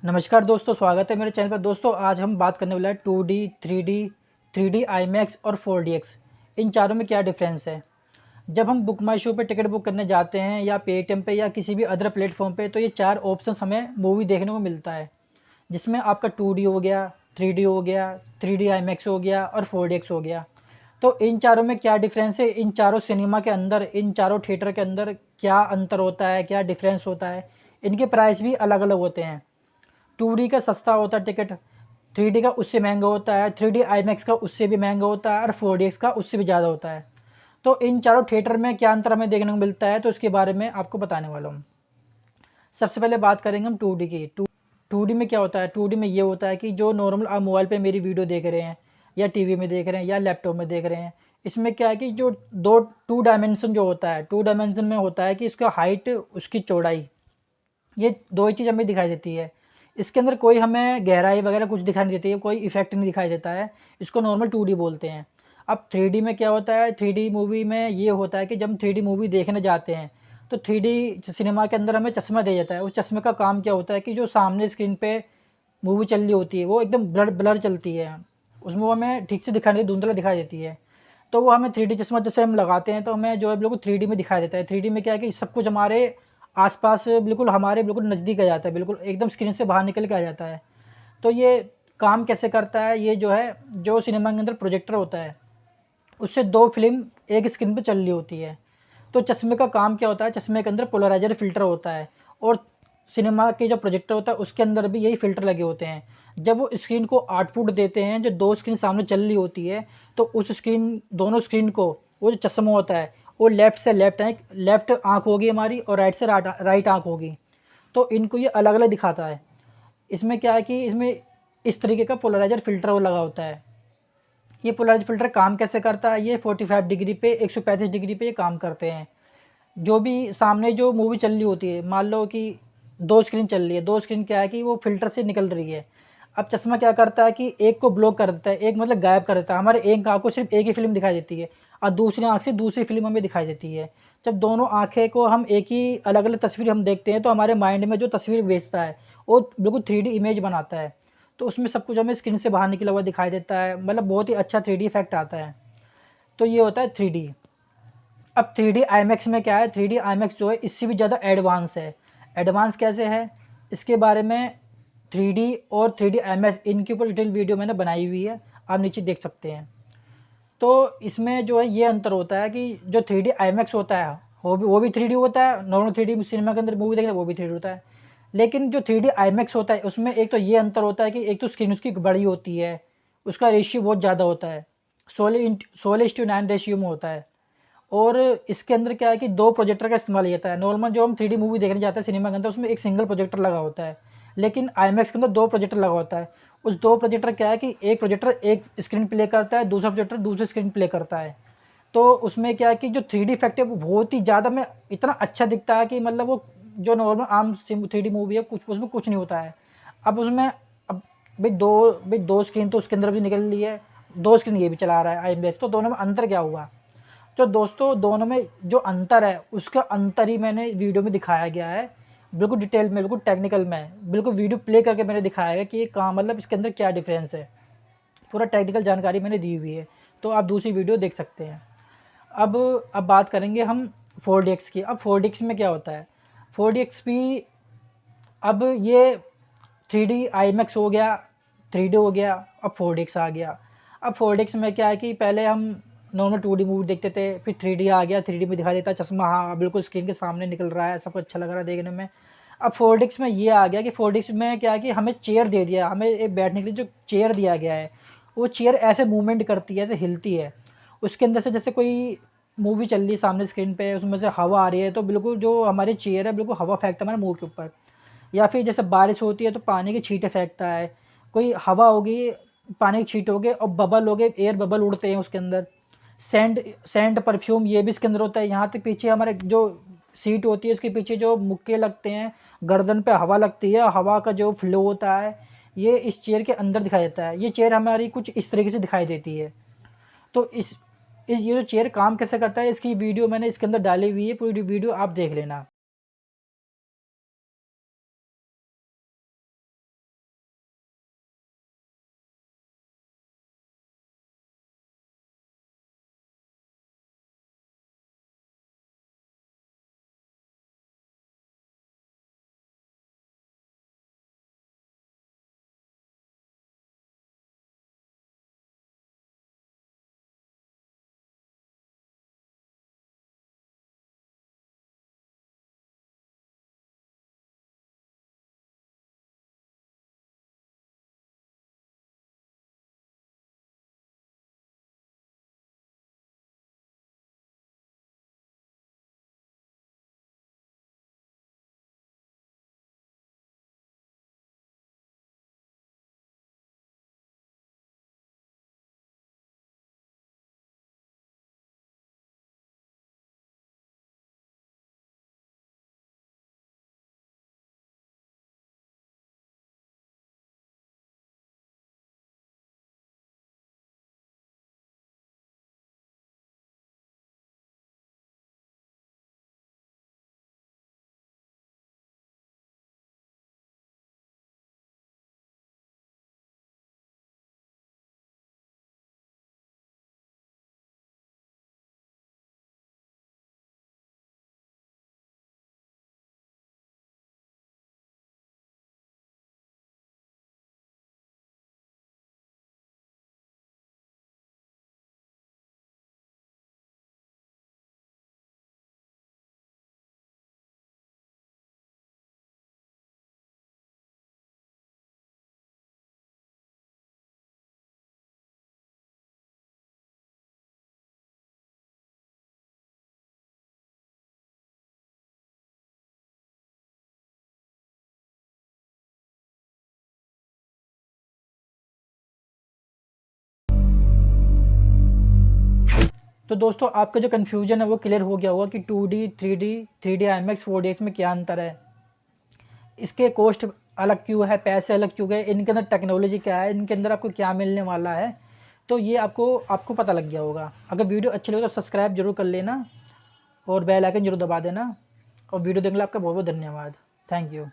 नमस्कार दोस्तों, स्वागत है मेरे चैनल पर। दोस्तों आज हम बात करने वाले हैं 2D, 3D IMAX और 4DX। इन चारों में क्या डिफरेंस है। जब हम बुक माई शो पे टिकट बुक करने जाते हैं या पेटीएम पे या किसी भी अदर प्लेटफॉर्म पे, तो ये चार ऑप्शन हमें मूवी देखने को मिलता है, जिसमें आपका 2D हो गया, 3D हो गया, 3D IMAX हो गया और 4DX हो गया। तो इन चारों में क्या डिफरेंस है, इन चारों सिनेमा के अंदर, इन चारों थिएटर के अंदर क्या अंतर होता है, क्या डिफरेंस होता है। इनके प्राइस भी अलग अलग होते हैं। 2D का सस्ता होता है टिकट, 3D का उससे महंगा होता है, 3D IMAX का उससे भी महंगा होता है और 4DX का उससे भी ज़्यादा होता है। तो इन चारों थिएटर में क्या अंतर हमें देखने को मिलता है, तो इसके बारे में आपको बताने वाला हूँ। सबसे पहले बात करेंगे हम 2D की। 2D में क्या होता है, 2D में ये होता है कि जो नॉर्मल आप मोबाइल पे मेरी वीडियो देख रहे हैं या टीवी में देख रहे हैं या लैपटॉप में देख रहे हैं, इसमें क्या है कि जो दो टू डायमेंशन जो होता है, टू डायमेंशन में होता है कि उसका हाइट, उसकी चौड़ाई, ये दो ही चीज़ हमें दिखाई देती है। इसके अंदर कोई हमें गहराई वगैरह कुछ दिखाई नहीं देती है, कोई इफेक्ट नहीं दिखाई देता है। इसको नॉर्मल 2D बोलते हैं। अब 3D में क्या होता है, 3D मूवी में ये होता है कि जब हम 3D मूवी देखने जाते हैं तो 3D सिनेमा के अंदर हमें चश्मा दिया जाता है। उस चश्मे का काम क्या होता है कि जो सामने स्क्रीन पे मूवी चल रही होती है वो एकदम ब्लर ब्लर चलती है, उसमें वो हमें ठीक से दिखाई नहीं, धुंधला दिखाई देती है। तो वो हमें 3D चश्मा जैसे हम लगाते हैं तो हमें जो है बिल्कुल 3D में दिखाई देता है। 3D में क्या है कि सब कुछ हमारे आसपास बिल्कुल हमारे बिल्कुल नज़दीक आ जाता है, बिल्कुल एकदम स्क्रीन से बाहर निकल के आ जाता है। तो ये काम कैसे करता है, ये जो है, जो सिनेमा के अंदर प्रोजेक्टर होता है उससे दो फिल्म एक स्क्रीन पे चल रही होती है। तो चश्मे का काम क्या होता है, चश्मे के अंदर पोलराइजर फ़िल्टर होता है और सिनेमा के जो प्रोजेक्टर होता है उसके अंदर भी यही फ़िल्टर लगे होते हैं। जब वो स्क्रीन को आउटपुट देते हैं, जो दो स्क्रीन सामने चल रही होती है, तो उस स्क्रीन, दोनों स्क्रीन को, वो जो चश्मा होता है वो लेफ़्ट से लेफ़्ट है, लेफ़्ट आँख होगी हमारी और राइट से राइट आँख होगी। तो इनको ये अलग अलग दिखाता है। इसमें क्या है कि इसमें इस तरीके का पोलराइजर फ़िल्टर वो लगा होता है। ये पोलराइजर फ़िल्टर काम कैसे करता है, ये 45 डिग्री पे, 135 डिग्री पे ये काम करते हैं। जो भी सामने जो मूवी चल रही होती है, मान लो कि दो स्क्रीन चल रही है, दो स्क्रीन क्या है कि वो फ़िल्टर से निकल रही है। अब चश्मा क्या करता है कि एक को ब्लॉक कर देता है, एक मतलब गायब कर देता है। हमारे एक आँख को सिर्फ़ एक ही फ़िल्म दिखाई देती है और दूसरी आँख से दूसरी फ़िल्म हमें दिखाई देती है। जब दोनों आँखें को हम एक ही अलग-अलग तस्वीर हम देखते हैं तो हमारे माइंड में जो तस्वीर भेजता है वो बिल्कुल 3D इमेज बनाता है। तो उसमें सब कुछ हमें स्क्रीन से बाहर निकला हुआ दिखाई देता है, मतलब बहुत ही अच्छा 3D इफ़ेक्ट आता है। तो ये होता है 3D। अब 3D IMAX में क्या है, 3D IMAX जो है इससे भी ज़्यादा एडवांस है। एडवांस कैसे है, इसके बारे में 3D और 3D IMAX इनके ऊपर डिटेल वीडियो मैंने बनाई हुई है, आप नीचे देख सकते हैं। तो इसमें जो है ये अंतर होता है कि जो 3D IMAX होता है वो भी 3D होता है, नॉर्मल 3D सिनेमा के अंदर मूवी देखते हैं वो भी 3D होता है। लेकिन जो 3D IMAX होता है उसमें एक तो ये अंतर होता है कि एक तो स्क्रीन उसकी बड़ी होती है, उसका रेशियो बहुत ज़्यादा होता है, 16:9 रेशियो में होता है। और इसके अंदर क्या है कि दो प्रोजेक्टर का इस्तेमाल किया जाता है। नॉर्मल जो हम 3D मूवी देखने जाते हैं सिनेमा के अंदर उसमें एक सिंगल प्रोजेक्टर लगा होता है, लेकिन आईमैक्स के अंदर दो प्रोजेक्टर लगा होता है। उस दो प्रोजेक्टर क्या है कि एक प्रोजेक्टर एक स्क्रीन प्ले करता है, दूसरा प्रोजेक्टर दूसरी स्क्रीन प्ले करता है। तो उसमें क्या है कि जो 3D इफेक्ट है वो बहुत ही ज़्यादा में इतना अच्छा दिखता है कि मतलब वो जो नॉर्मल आम 3D मूवी है कुछ उसमें कुछ नहीं होता है। अब उसमें, अब भाई दो स्क्रीन तो उसके अंदर भी निकल ली है, दो स्क्रीन ये भी चला रहा है आईमैक्स, तो दोनों में अंतर क्या हुआ। तो दोस्तों दोनों में जो अंतर है उसका अंतर ही मैंने वीडियो में दिखाया गया है, बिल्कुल डिटेल में, बिल्कुल टेक्निकल में, बिल्कुल वीडियो प्ले करके मैंने दिखाया है कि ये काम, मतलब इसके अंदर क्या डिफरेंस है। पूरा टेक्निकल जानकारी मैंने दी हुई है, तो आप दूसरी वीडियो देख सकते हैं। अब अब बात करेंगे हम 4DX की। अब 4DX में क्या होता है, 4DX भी, अब ये 3D IMAX हो गया, 3D हो गया, अब 4DX आ गया। अब 4DX में क्या है कि पहले हम नॉर्मल 2D मूवी देखते थे, फिर 3D आ गया, 3D में दिखाई देता है चश्मा, हाँ बिल्कुल स्क्रीन के सामने निकल रहा है, सब कुछ अच्छा लग रहा है देखने में। अब 4DX में ये आ गया कि 4DX में क्या है कि हमें चेयर दे दिया, हमें एक बैठने के लिए जो चेयर दिया गया है, वो चेयर ऐसे मूवमेंट करती है, ऐसे हिलती है। उसके अंदर से जैसे कोई मूवी चल रही है सामने स्क्रीन पे, उसमें से हवा आ रही है तो बिल्कुल जो हमारी चेयर है बिल्कुल हवा फेंकता है हमारे मुंह के ऊपर। या फिर जैसे बारिश होती है तो पानी की छींटे फेंकता है, कोई हवा होगी, पानी की छींट होगी और बबल हो गए, एयर बबल उड़ते हैं उसके अंदर। सेंट सेंट परफ्यूम ये भी इसके अंदर होता है। यहाँ तक पीछे हमारे जो सीट होती है उसके पीछे जो मुक्के लगते हैं, गर्दन पे हवा लगती है, हवा का जो फ्लो होता है ये इस चेयर के अंदर दिखाई देता है। ये चेयर हमारी कुछ इस तरीके से दिखाई देती है। तो इस ये जो चेयर काम कैसे करता है इसकी वीडियो मैंने इसके अंदर डाली हुई है, पूरी वीडियो आप देख लेना। तो दोस्तों आपका जो कन्फ्यूजन है वो क्लियर हो गया होगा कि 2D 3D IMAX 4DX में क्या अंतर है, इसके कॉस्ट अलग क्यों है, पैसे अलग क्यों गए, इनके अंदर टेक्नोलॉजी क्या है, इनके अंदर आपको क्या मिलने वाला है। तो ये आपको आपको पता लग गया होगा। अगर वीडियो अच्छी लगे तो सब्सक्राइब जरूर कर लेना और बेल आइकन जरूर दबा देना। और वीडियो देखने के लिए आपका बहुत बहुत धन्यवाद। Thank you.